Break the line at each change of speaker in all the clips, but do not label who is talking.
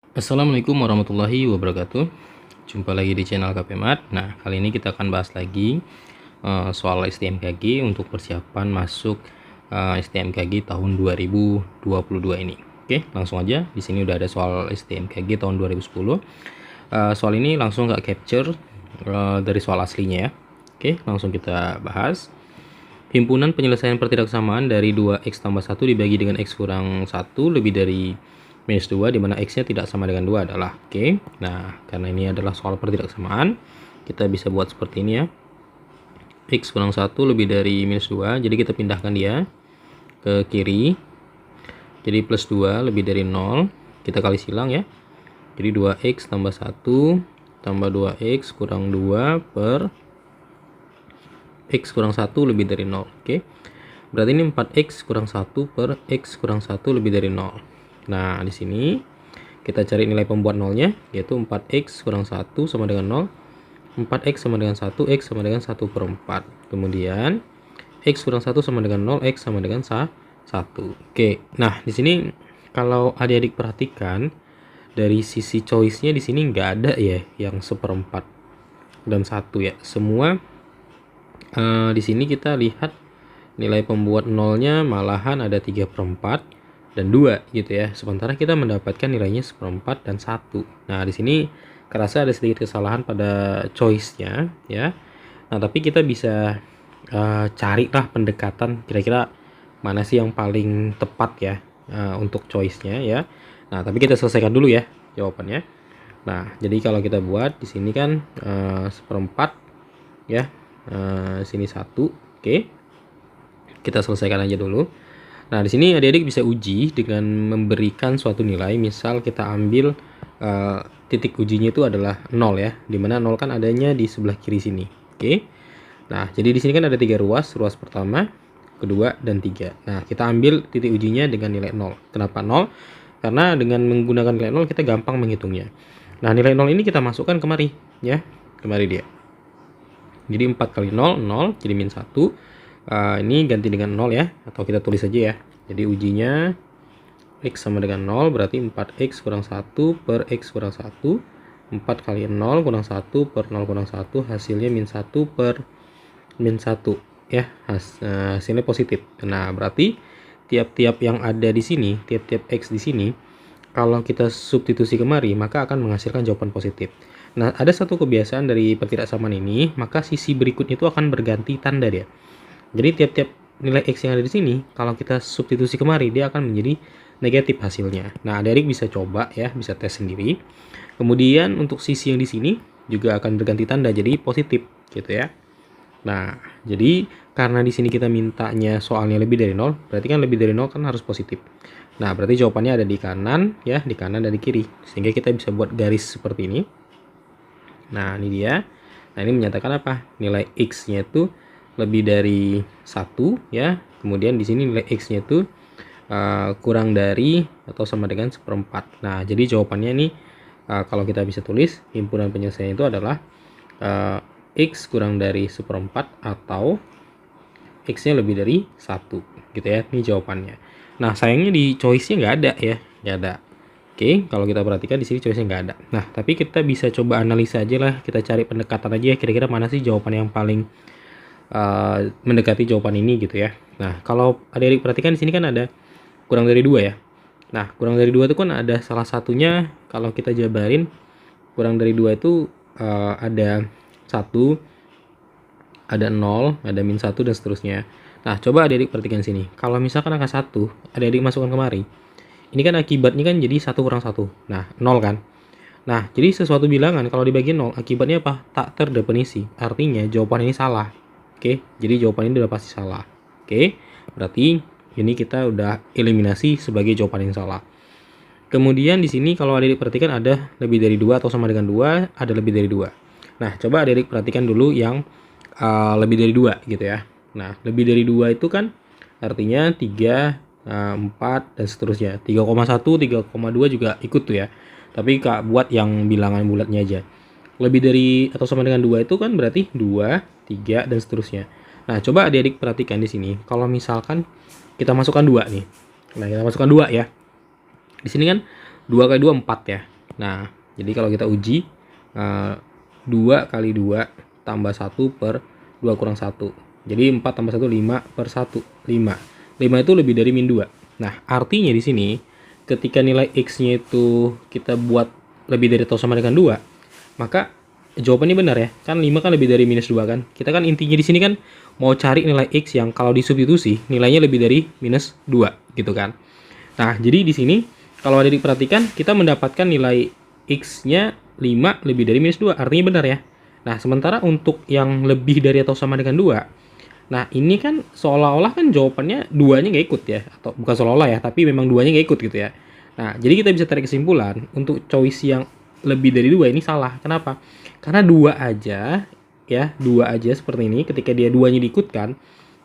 Assalamualaikum warahmatullahi wabarakatuh. Jumpa lagi di channel KPMat. Nah, kali ini kita akan bahas lagi soal STMKG untuk persiapan masuk STMKG tahun 2022 ini. Oke, langsung aja. Di sini udah ada soal STMKG tahun 2010. Soal ini langsung nggak capture dari soal aslinya ya. Oke, langsung kita bahas. Himpunan penyelesaian pertidaksamaan dari 2x tambah 1 dibagi dengan x kurang 1 lebih dari minus 2, di mana x-nya tidak sama dengan 2 adalah. Oke, nah karena ini adalah soal pertidaksamaan, kita bisa buat seperti ini ya. X kurang 1 lebih dari minus 2, jadi kita pindahkan dia ke kiri. Jadi plus 2 lebih dari 0, kita kali silang ya. Jadi 2x tambah 1 tambah 2x kurang 2 per x kurang 1 lebih dari 0. Oke. Berarti ini 4x kurang 1 per x kurang 1 lebih dari 0. Nah, di sini kita cari nilai pembuat nolnya, yaitu 4x kurang 1 sama dengan 0. 4x sama dengan 1, x sama dengan 1 per 4. Kemudian x kurang 1 sama dengan 0, x sama dengan 1. Oke. Nah, di sini kalau adik-adik perhatikan, dari sisi choice-nya di sini nggak ada ya yang seperempat dan 1 ya. Semua di sini kita lihat nilai pembuat nolnya malahan ada 3/4 dan 2 gitu ya. Sementara kita mendapatkan nilainya 1/4 dan 1. Nah, di sini kerasa ada sedikit kesalahan pada choice-nya ya. Nah, tapi kita bisa carilah pendekatan kira-kira mana sih yang paling tepat ya untuk choice-nya ya. Nah, tapi kita selesaikan dulu ya jawabannya. Nah, jadi kalau kita buat di sini kan 1/4 ya. Sini 1. Oke. Kita selesaikan aja dulu. Nah, di sini adik-adik bisa uji dengan memberikan suatu nilai. Misal kita ambil titik ujinya itu adalah 0 ya. Dimana 0 kan adanya di sebelah kiri sini. Oke. Nah, jadi di sini kan ada 3 ruas. Ruas pertama, kedua, dan 3. Nah, kita ambil titik ujinya dengan nilai 0. Kenapa 0? Karena dengan menggunakan nilai 0 kita gampang menghitungnya. Nah, nilai 0 ini kita masukkan kemari ya. Kemari dia. Jadi 4 kali 0, 0, jadi min 1. Ini ganti dengan 0 ya, atau kita tulis saja ya. Jadi ujinya x sama dengan 0, berarti 4x kurang 1 per x kurang 1. 4 kali 0 kurang 1 per 0 kurang 1, hasilnya min 1 per min 1 ya. Hasilnya positif. Nah, berarti tiap-tiap yang ada di sini, tiap-tiap x di sini, kalau kita substitusi kemari, maka akan menghasilkan jawaban positif. Nah, ada satu kebiasaan dari pertidaksamaan ini, maka sisi berikutnya itu akan berganti tanda dia. Jadi tiap-tiap nilai x yang ada di sini, kalau kita substitusi kemari, dia akan menjadi negatif hasilnya. Nah, adik-adik bisa coba ya, bisa tes sendiri. Kemudian untuk sisi yang di sini juga akan berganti tanda jadi positif gitu ya. Nah, jadi karena di sini kita mintanya soalnya lebih dari 0, berarti kan lebih dari 0 kan harus positif. Nah, berarti jawabannya ada di kanan ya, di kanan dan di kiri. Sehingga kita bisa buat garis seperti ini. Nah, ini dia. Nah, ini menyatakan apa? Nilai x-nya itu lebih dari 1 ya. Kemudian di sini nilai x-nya itu kurang dari atau sama dengan 1/4. Nah, jadi jawabannya ini kalau kita bisa tulis, himpunan penyelesaian itu adalah x kurang dari 1/4 atau x-nya lebih dari 1 gitu ya. Ini jawabannya. Nah, sayangnya di choice-nya nggak ada ya. Nggak ada. Oke, kalau kita perhatikan di sini choice-nya nggak ada. Nah, tapi kita bisa coba analisa aja lah, kita cari pendekatan aja ya, kira-kira mana sih jawaban yang paling mendekati jawaban ini gitu ya. Nah, kalau adik-adik perhatikan di sini kan ada kurang dari 2 ya. Nah, kurang dari 2 itu kan ada salah satunya, kalau kita jabarin kurang dari 2 itu ada 1, ada 0, ada min 1 dan seterusnya. Nah, coba adik-adik perhatikan sini. Kalau misalkan angka 1, adik-adik masukkan kemari. Ini kan akibatnya kan jadi 1 kurang 1. Nah, 0 kan. Nah, jadi sesuatu bilangan kalau dibagi 0, akibatnya apa? Tak terdefinisi. Artinya jawaban ini salah. Oke, jadi jawaban ini udah pasti salah. Oke, berarti ini kita udah eliminasi sebagai jawaban yang salah. Kemudian di sini kalau adik-adik perhatikan ada lebih dari 2 atau sama dengan 2, ada lebih dari 2. Nah, coba adik-adik perhatikan dulu yang lebih dari 2 gitu ya. Nah, lebih dari 2 itu kan artinya 3, 4 dan seterusnya. 3,1, 3,2 juga ikut tuh ya. Tapi Kak buat yang bilangan bulatnya aja. Lebih dari atau sama dengan 2 itu kan berarti 2, 3 dan seterusnya. Nah, coba adik-adik perhatikan di sini. Kalau misalkan kita masukkan 2 nih. Nah, kita masukkan 2 ya. Di sini kan 2 kali 2 4 ya. Nah, jadi kalau kita uji 2 kali 2 tambah 1 per 2 kurang 1. Jadi 4 tambah 1 5 per 1 5. 5 itu lebih dari min 2. Nah, artinya di sini ketika nilai X-nya itu kita buat lebih dari atau sama dengan 2, maka jawabannya benar ya. Kan 5 kan lebih dari minus 2 kan. Kita kan intinya di sini kan mau cari nilai X yang kalau disubstitusi nilainya lebih dari minus 2 gitu kan. Nah, jadi di sini kalau ada diperhatikan kita mendapatkan nilai X-nya 5 lebih dari minus 2. Artinya benar ya. Nah, sementara untuk yang lebih dari atau sama dengan 2, nah ini kan seolah-olah kan jawabannya 2-nya nggak ikut ya. Atau bukan seolah-olah ya, tapi memang 2-nya nggak ikut gitu ya. Nah, jadi kita bisa tarik kesimpulan untuk choice yang lebih dari 2 ini salah. Kenapa? Karena 2 aja ya, 2 aja seperti ini ketika dia 2-nya diikutkan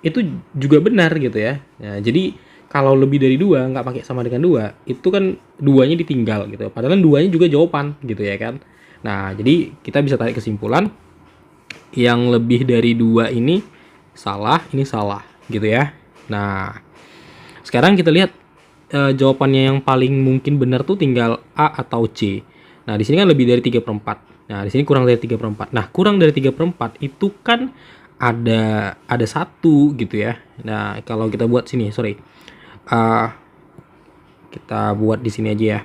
itu juga benar gitu ya. Nah, jadi kalau lebih dari 2 nggak pakai sama dengan 2, itu kan 2-nya ditinggal gitu. Padahal 2-nya juga jawaban gitu ya kan. Nah, jadi kita bisa tarik kesimpulan yang lebih dari 2 ini salah gitu ya. Nah, sekarang kita lihat jawabannya yang paling mungkin benar tuh tinggal A atau C. Nah, di sini kan lebih dari 3/4. Nah, di sini kurang dari 3/4. Nah, kurang dari 3/4 itu kan ada 1 gitu ya. Nah, kalau kita buat sini, sorry. Kita buat di sini aja ya.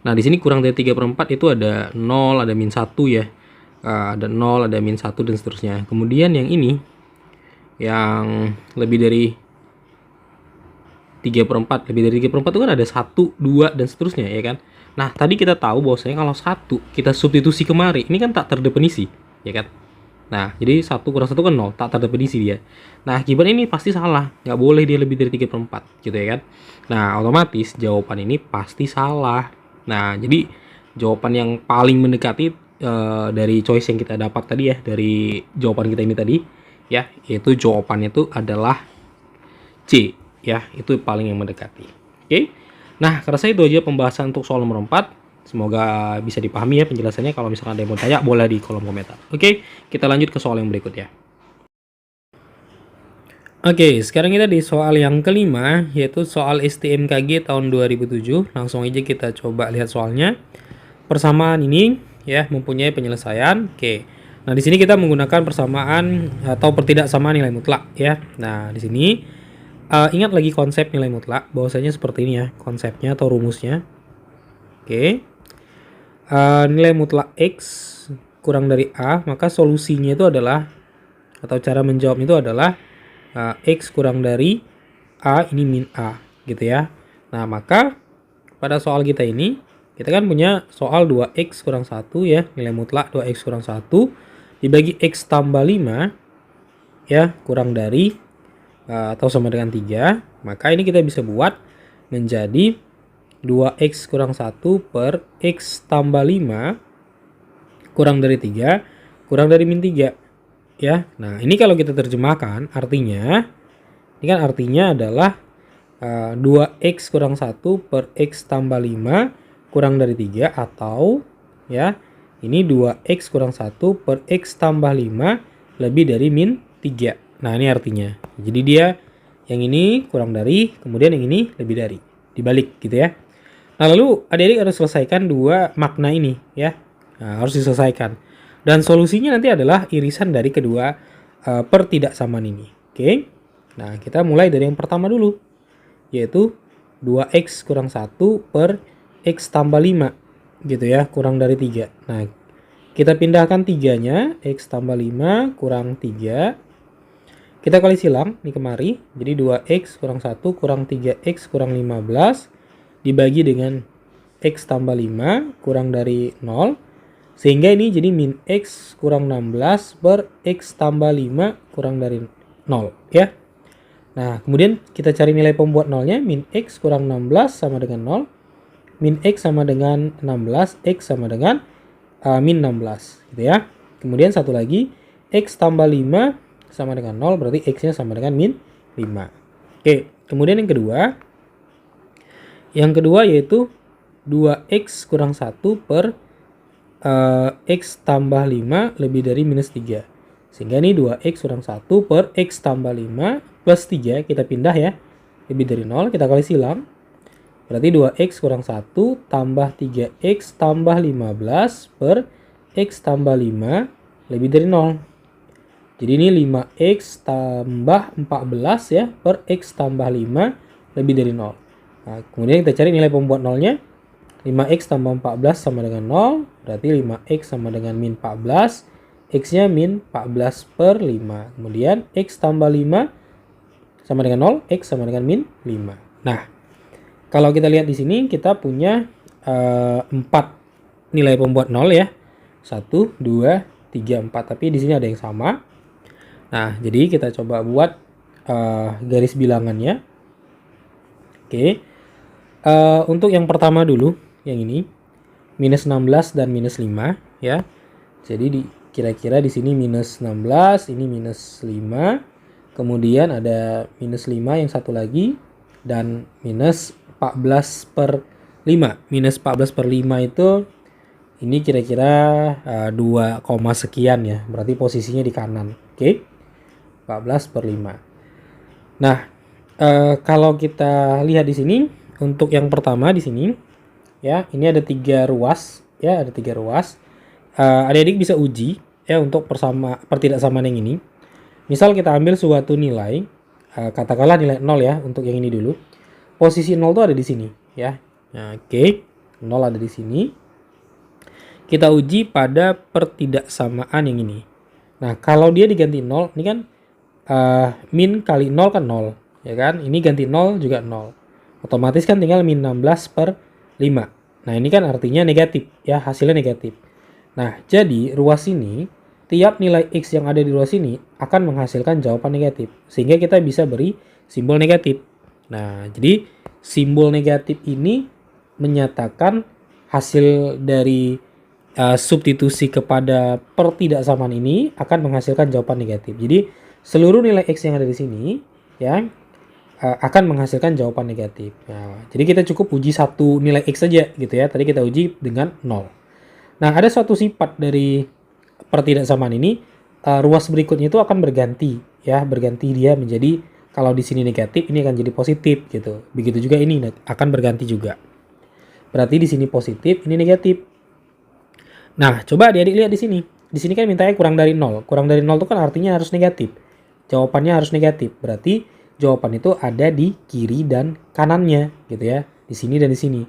Nah, di sini kurang dari 3/4 itu ada 0, ada min 1 ya. Ada 0, ada min 1 dan seterusnya. Kemudian yang ini yang lebih dari 3/4, lebih dari 3/4 itu kan ada 1, 2 dan seterusnya ya kan. Nah, tadi kita tahu bahwasanya kalau 1 kita substitusi kemari, ini kan tak terdefinisi, ya kan. Nah, jadi 1 kurang 1 kan 0, tak terdefinisi dia. Nah, akibat ini pasti salah, nggak boleh dia lebih dari 3/4 gitu ya kan. Nah, otomatis jawaban ini pasti salah. Nah, jadi jawaban yang paling mendekati dari choice yang kita dapat tadi ya, dari jawaban kita ini tadi ya, yaitu jawabannya itu adalah C ya, itu paling yang mendekati. Oke. Nah, karena itu aja pembahasan untuk soal nomor 4. Semoga bisa dipahami ya penjelasannya. Kalau misalkan ada yang mau tanya, boleh di kolom komentar. Oke, kita lanjut ke soal yang berikutnya. Oke, sekarang kita di soal yang kelima, yaitu soal STMKG tahun 2007. Langsung aja kita coba lihat soalnya. Persamaan ini ya mempunyai penyelesaian. Oke. Nah, di sini kita menggunakan persamaan atau pertidaksamaan nilai mutlak ya. Nah, di sini ingat lagi konsep nilai mutlak, bahwasanya seperti ini ya konsepnya atau rumusnya. Oke. Nilai mutlak X kurang dari A, maka solusinya itu adalah, atau cara menjawabnya itu adalah X kurang dari A ini min A gitu ya. Nah, maka pada soal kita ini kita kan punya soal 2X kurang 1 ya, nilai mutlak 2X kurang 1 dibagi X tambah 5 ya, kurang dari atau sama dengan 3. Maka ini kita bisa buat menjadi 2X kurang 1 per X tambah 5 kurang dari 3 kurang dari min 3 ya. Nah, ini kalau kita terjemahkan artinya, ini kan artinya adalah 2X kurang 1 per X tambah 5 kurang dari 3, atau ya ini 2X kurang 1 per X tambah 5 lebih dari min 3. Nah, ini artinya. Jadi dia yang ini kurang dari, kemudian yang ini lebih dari. Dibalik gitu ya. Nah, lalu adik-adik harus selesaikan dua makna ini ya. Nah, harus diselesaikan. Dan solusinya nanti adalah irisan dari kedua pertidaksamaan ini. Oke. Nah, kita mulai dari yang pertama dulu, yaitu 2X kurang 1 per X tambah 5 gitu ya, kurang dari 3. Nah, kita pindahkan 3-nya, X tambah 5 kurang 3. Kita kali silang nih kemari, jadi 2X kurang 1 kurang 3X kurang 15 dibagi dengan X tambah 5 kurang dari 0. Sehingga ini jadi min X kurang 16 per X tambah 5 kurang dari 0 ya. Nah, kemudian kita cari nilai pembuat nolnya, min X kurang 16 sama dengan 0. Min X sama dengan 16, X sama dengan min 16 gitu ya. Kemudian satu lagi, X tambah 5 sama dengan 0, berarti X-nya sama dengan min 5. Oke, kemudian yang kedua. Yang kedua yaitu 2X kurang 1 per X tambah 5 lebih dari minus 3. Sehingga ini 2X kurang 1 per X tambah 5 plus 3, kita pindah ya, lebih dari 0, kita kali silang.
Berarti 2x kurang 1 tambah 3x tambah 15 per x tambah 5 lebih dari 0. Jadi ini 5x tambah 14 ya per x tambah 5 lebih dari 0. Nah, kemudian kita cari nilai pembuat nolnya. 5x tambah 14 sama dengan 0. Berarti 5x sama dengan min 14. X-nya min 14 per 5. Kemudian x tambah 5 sama dengan 0. X sama dengan min 5. Nah, kalau kita lihat di sini kita punya 4 nilai pembuat 0 ya. 1, 2, 3, 4. Tapi di sini ada yang sama. Nah, jadi kita coba buat garis bilangannya. Oke. Untuk yang pertama dulu, yang ini minus 16 dan minus 5 ya. Jadi kira-kira di sini minus 16, ini minus 5. Kemudian ada minus 5 yang satu lagi dan minus 14 per 5. Minus 14 per 5 itu ini kira-kira 2, sekian ya. Berarti posisinya di kanan. Oke. 14 per 5. Nah, kalau kita lihat di sini untuk yang pertama di sini ya, ini ada 3 ruas ya, ada 3 ruas. Adik-adik bisa uji ya untuk pertidaksamaan yang ini. Misal kita ambil suatu nilai, katakanlah nilai 0 ya untuk yang ini dulu. Posisi 0 tuh ada di sini ya. Nah, oke. 0 ada di sini. Kita uji pada pertidaksamaan yang ini. Nah, kalau dia diganti 0, ini kan min kali 0 kan 0, ya kan? Ini ganti 0 juga 0. Otomatis kan tinggal min 16 per 5. Nah, ini kan artinya negatif, ya, hasilnya negatif. Nah, jadi ruas ini, tiap nilai X yang ada di ruas ini akan menghasilkan jawaban negatif. Sehingga kita bisa beri simbol negatif. Nah, jadi simbol negatif ini menyatakan hasil dari substitusi kepada pertidaksamaan ini akan menghasilkan jawaban negatif. Jadi seluruh nilai X yang ada di sini ya akan menghasilkan jawaban negatif. Nah, jadi kita cukup uji satu nilai X saja gitu ya. Tadi kita uji dengan 0. Nah, ada suatu sifat dari pertidaksamaan ini, ruas berikutnya itu akan berganti ya, berganti dia menjadi kalau di sini negatif ini akan jadi positif gitu. Begitu juga ini akan berganti juga. Berarti di sini positif, ini negatif. Nah, coba adik-adik lihat di sini. Di sini kan mintanya kurang dari 0. Kurang dari 0 itu kan artinya harus negatif. Jawabannya harus negatif. Berarti jawaban itu ada di kiri dan kanannya gitu ya. Di sini dan di sini.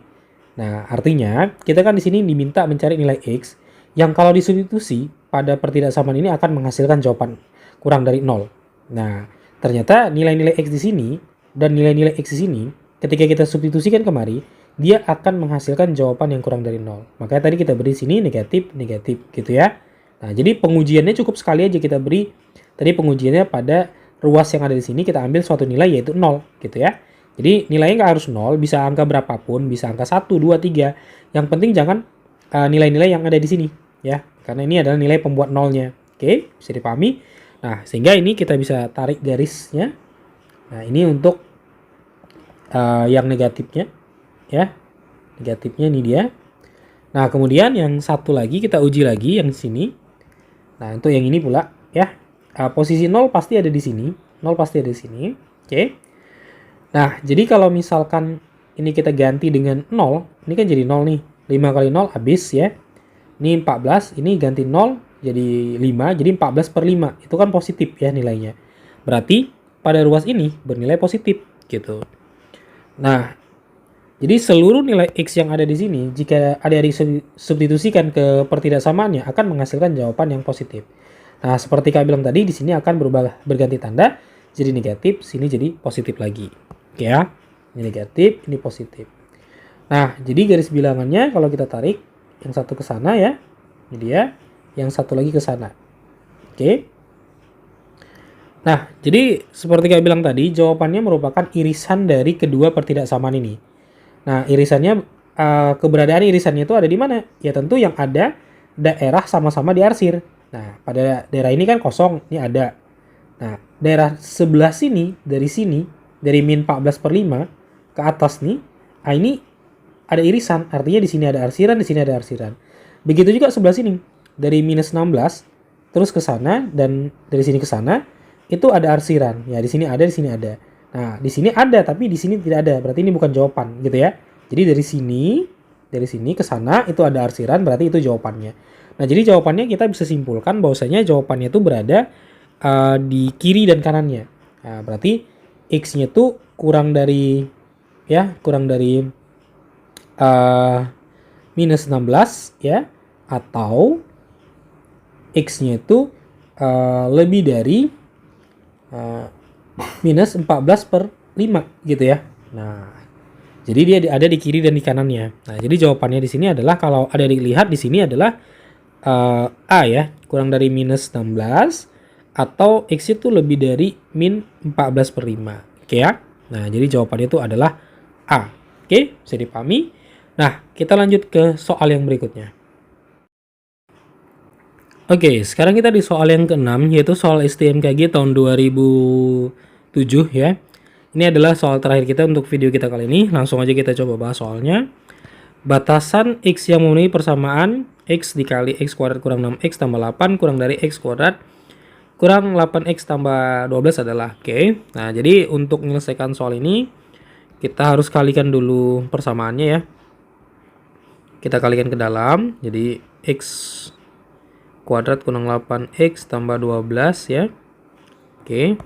Nah, artinya kita kan di sini diminta mencari nilai X yang kalau disubstitusi pada pertidaksamaan ini akan menghasilkan jawaban kurang dari 0. Nah, ternyata nilai-nilai X di sini dan nilai-nilai X di sini ketika kita substitusikan kemari, dia akan menghasilkan jawaban yang kurang dari 0. Makanya tadi kita beri sini negatif, negatif gitu ya. Nah, jadi pengujiannya cukup sekali aja kita beri. Tadi pengujiannya pada ruas yang ada di sini kita ambil suatu nilai yaitu 0 gitu ya. Jadi nilainya nggak harus 0, bisa angka berapapun, bisa angka 1, 2, 3. Yang penting jangan nilai-nilai yang ada di sini ya. Karena ini adalah nilai pembuat nolnya. Oke, bisa dipahami. Nah, sehingga ini kita bisa tarik garisnya. Nah, ini untuk yang negatifnya. Ya, negatifnya ini dia. Nah, kemudian yang satu lagi kita uji lagi yang sini. Nah, untuk yang ini pula ya. Posisi 0 pasti ada di sini. 0 pasti ada di sini. Oke. Nah, jadi kalau misalkan ini kita ganti dengan 0, ini kan jadi 0 nih. 5 kali 0 habis ya. Ini 14, ini ganti 0 jadi 5, jadi 14 per 5. Itu kan positif ya nilainya. Berarti pada ruas ini bernilai positif gitu. Nah, jadi seluruh nilai X yang ada di sini, jika adik-adik substitusikan ke pertidaksamaannya, akan menghasilkan jawaban yang positif. Nah, seperti Kak bilang tadi, di sini akan berganti tanda, jadi negatif, sini jadi positif lagi. Oke ya, ini negatif, ini positif. Nah, jadi garis bilangannya kalau kita tarik, yang satu ke sana ya, ini dia, yang satu lagi ke sana. Oke. Nah, jadi seperti Kak bilang tadi, jawabannya merupakan irisan dari kedua pertidaksamaan ini. Nah, irisannya, keberadaan irisannya itu ada di mana? Ya tentu yang ada daerah sama-sama diarsir. Nah, pada daerah ini kan kosong, ini ada. Nah, daerah sebelah sini, dari min 14 per 5 ke atas nih, ini ada irisan. Artinya di sini ada arsiran, di sini ada arsiran. Begitu juga sebelah sini, dari minus 16, terus ke sana, dan dari sini ke sana, itu ada arsiran. Ya, di sini ada, di sini ada. Nah, di sini ada tapi di sini tidak ada. Berarti ini bukan jawaban gitu ya. Jadi dari sini ke sana itu ada arsiran, berarti itu jawabannya. Nah, jadi jawabannya kita bisa simpulkan bahwasanya jawabannya itu berada di kiri dan kanannya. Nah, berarti x-nya itu kurang dari minus 16 ya, atau x-nya itu lebih dari minus 14 per 5 gitu ya. Nah, jadi dia ada di kiri dan di kanannya. Nah, jadi jawabannya di sini adalah, kalau ada dilihat di sini adalah A ya, kurang dari minus 16 atau X itu lebih dari min 14 per 5. Oke ya. Nah, jadi jawabannya itu adalah A. Oke, bisa dipahami. Nah, kita lanjut ke soal yang berikutnya. Oke, sekarang kita di soal yang ke-6, yaitu soal STMKG tahun 2007 ya. Ini adalah soal terakhir kita untuk video kita kali ini. Langsung aja kita coba bahas soalnya. Batasan X yang memenuhi persamaan X dikali X kuadrat kurang 6X tambah 8 kurang dari X kuadrat kurang 8X tambah 12 adalah. Oke. Nah, jadi untuk menyelesaikan soal ini, kita harus kalikan dulu persamaannya ya. Kita kalikan ke dalam, jadi X kuadrat kurang 8x tambah 12 ya. Oke.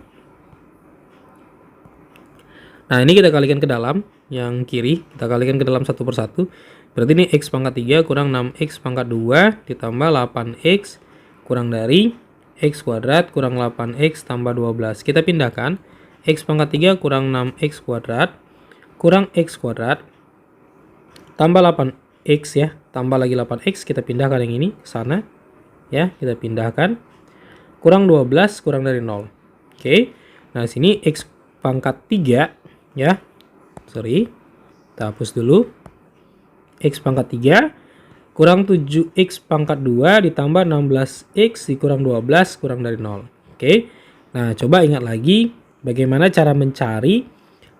Nah, ini kita kalikan ke dalam, yang kiri kita kalikan ke dalam satu persatu. Berarti ini x pangkat 3 kurang 6x pangkat 2 ditambah 8x kurang dari x kuadrat kurang 8x tambah 12. Kita pindahkan, x pangkat 3 kurang 6x kuadrat kurang x kuadrat tambah 8x ya, tambah lagi 8x, kita pindahkan yang ini ke sana. Ya, kita pindahkan, kurang 12 kurang dari 0. Oke. Nah, sini x pangkat 3 ya. Sorry. Kita hapus dulu. X pangkat 3 kurang 7x pangkat 2 ditambah 16x dikurang 12 kurang dari 0. Oke. Nah, coba ingat lagi bagaimana cara mencari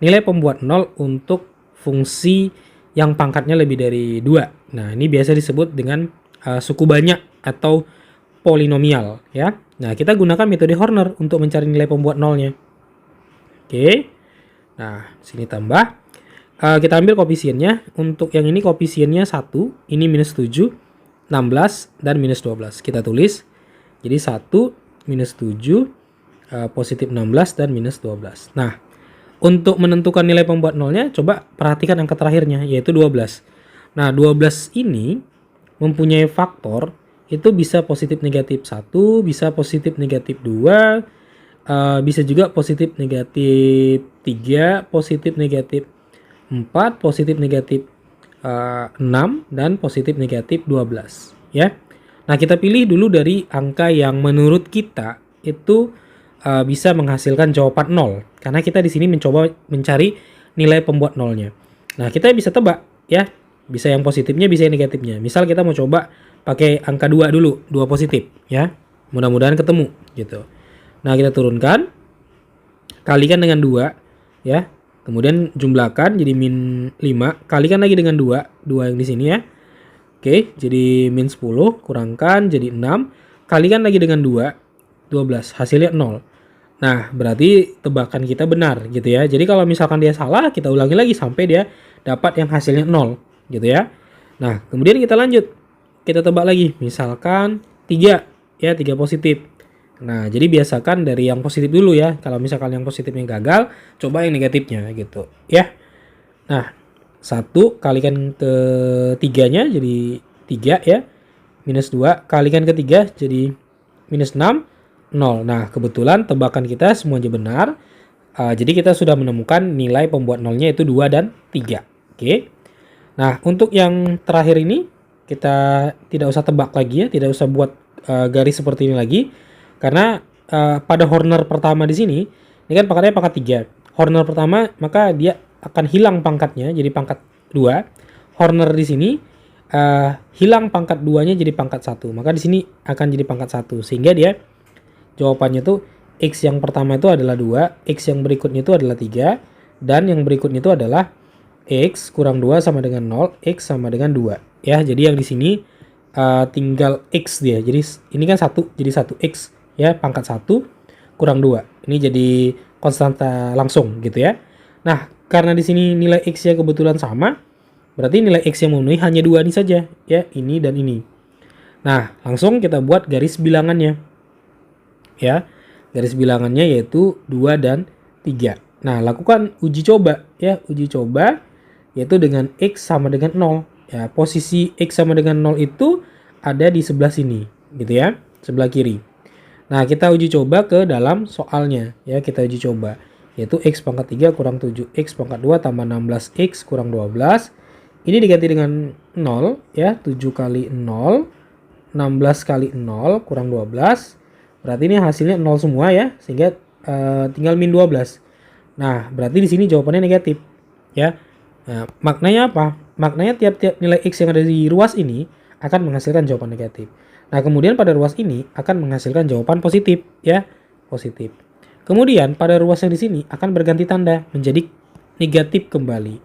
nilai pembuat 0 untuk fungsi yang pangkatnya lebih dari 2. Nah, ini biasa disebut dengan suku banyak atau polinomial ya. Nah, kita gunakan metode Horner untuk mencari nilai pembuat nolnya. Oke. Nah, sini tambah. Kita ambil koefisiennya. Untuk yang ini koefisiennya 1, ini minus 7, 16 dan minus 12. Kita tulis. Jadi 1 minus 7 positif 16 dan minus 12. Nah, untuk menentukan nilai pembuat nolnya, coba perhatikan angka terakhirnya, yaitu 12. Nah, 12 ini mempunyai faktor, itu bisa positif negatif 1, bisa positif negatif 2, bisa juga positif negatif 3, positif negatif 4, positif negatif 6, dan positif negatif 12 ya. Nah, kita pilih dulu dari angka yang menurut kita itu bisa menghasilkan jawaban 0, karena kita di sini mencoba mencari nilai pembuat nolnya. Nah, kita bisa tebak ya, bisa yang positifnya, bisa yang negatifnya. Misal kita mau coba pakai angka 2 dulu, 2 positif ya. Mudah-mudahan ketemu gitu. Nah, kita turunkan, kalikan dengan 2 ya. Kemudian jumlahkan jadi min 5, kalikan lagi dengan 2 yang di sini ya. Oke, jadi min 10, kurangkan jadi 6, kalikan lagi dengan 2, 12, hasilnya 0. Nah, berarti tebakan kita benar gitu ya. Jadi kalau misalkan dia salah, kita ulangi lagi sampai dia dapat yang hasilnya 0 gitu ya. Nah, kemudian kita lanjut. Kita tebak lagi, misalkan 3 ya, 3 positif. Nah, jadi biasakan dari yang positif dulu ya. Kalau misalkan yang positifnya gagal, coba yang negatifnya gitu ya. Nah, 1 kalikan ke 3-nya jadi 3 ya. Minus 2 kalikan ke 3 jadi minus 6, 0. Nah, kebetulan tebakan kita semuanya benar. Jadi kita sudah menemukan nilai pembuat nolnya itu 2 dan 3. Oke. Nah, untuk yang terakhir ini kita tidak usah tebak lagi ya, tidak usah buat garis seperti ini lagi, karena pada Horner pertama di sini, ini kan pangkatnya pangkat 3. Horner pertama, maka dia akan hilang pangkatnya jadi pangkat 2. Horner di sini hilang pangkat 2-nya jadi pangkat 1. Maka di sini akan jadi pangkat 1, sehingga dia jawabannya tuh X yang pertama itu adalah 2, X yang berikutnya itu adalah 3, dan yang berikutnya itu adalah X kurang 2 sama dengan 0, X sama dengan 2. Ya, jadi yang di sini tinggal X dia. Jadi ini kan 1, jadi 1X ya, pangkat 1 kurang 2. Ini jadi konstanta langsung gitu ya. Nah, karena di sini nilai X-nya kebetulan sama, berarti nilai X yang memenuhi hanya 2 ini saja, ya, ini dan ini. Nah, langsung kita buat garis bilangannya. Ya, garis bilangannya yaitu 2 dan 3. Nah, lakukan uji coba, ya, uji coba yaitu dengan X sama dengan 0. Ya, posisi X sama dengan 0 itu ada di sebelah sini, gitu ya, sebelah kiri. Nah, kita uji coba ke dalam soalnya, ya, kita uji coba yaitu X pangkat 3 kurang 7, X pangkat 2 tambah 16X kurang 12. Ini diganti dengan 0, ya, 7 kali 0, 16 kali 0 kurang 12. Berarti ini hasilnya 0 semua ya, sehingga tinggal min 12. Nah, berarti di sini jawabannya negatif, ya. Nah, maknanya apa? Maknanya tiap-tiap nilai X yang ada di ruas ini akan menghasilkan jawaban negatif. Nah, kemudian pada ruas ini akan menghasilkan jawaban positif, ya, positif. Kemudian pada ruas yang di sini akan berganti tanda menjadi negatif kembali.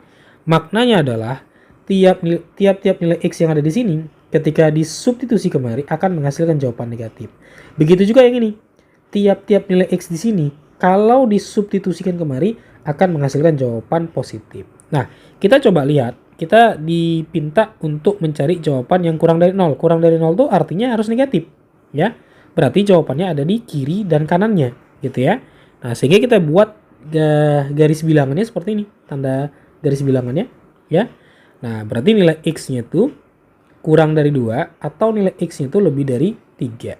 Maknanya adalah tiap-tiap nilai X yang ada di sini ketika disubstitusi kemari akan menghasilkan jawaban negatif. Begitu juga yang ini. Tiap-tiap nilai X di sini kalau disubstitusikan kemari akan menghasilkan jawaban positif. Nah, kita coba lihat. Kita dipinta untuk mencari jawaban yang kurang dari 0. Kurang dari 0 itu artinya harus negatif, ya. Berarti jawabannya ada di kiri dan kanannya, gitu ya. Nah, sehingga kita buat garis bilangannya seperti ini, tanda garis bilangannya, ya. Nah, berarti nilai X-nya itu kurang dari 2 atau nilai X-nya itu lebih dari 3.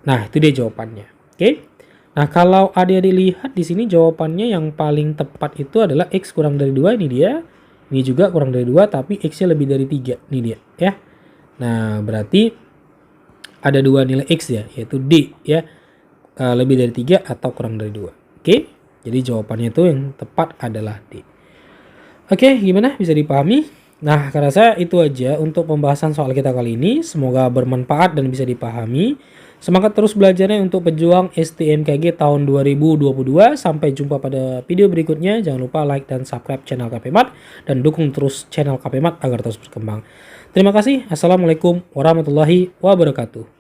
Nah, itu dia jawabannya. Oke. Nah, kalau adik-adik lihat di sini jawabannya yang paling tepat itu adalah X kurang dari 2, ini dia. Ini juga kurang dari 2 tapi X-nya lebih dari 3, ini dia, ya. Nah, berarti ada 2 nilai X ya, yaitu D, ya. Lebih dari 3 atau kurang dari 2. Oke, jadi jawabannya itu yang tepat adalah D. Oke, gimana? Bisa dipahami? Nah, karena saya itu aja untuk pembahasan soal kita kali ini. Semoga bermanfaat dan bisa dipahami. Semangat terus belajarnya untuk pejuang STMKG tahun 2022. Sampai jumpa pada video berikutnya. Jangan lupa like dan subscribe channel KPMat. Dan dukung terus channel KPMat agar terus berkembang. Terima kasih. Assalamualaikum warahmatullahi wabarakatuh.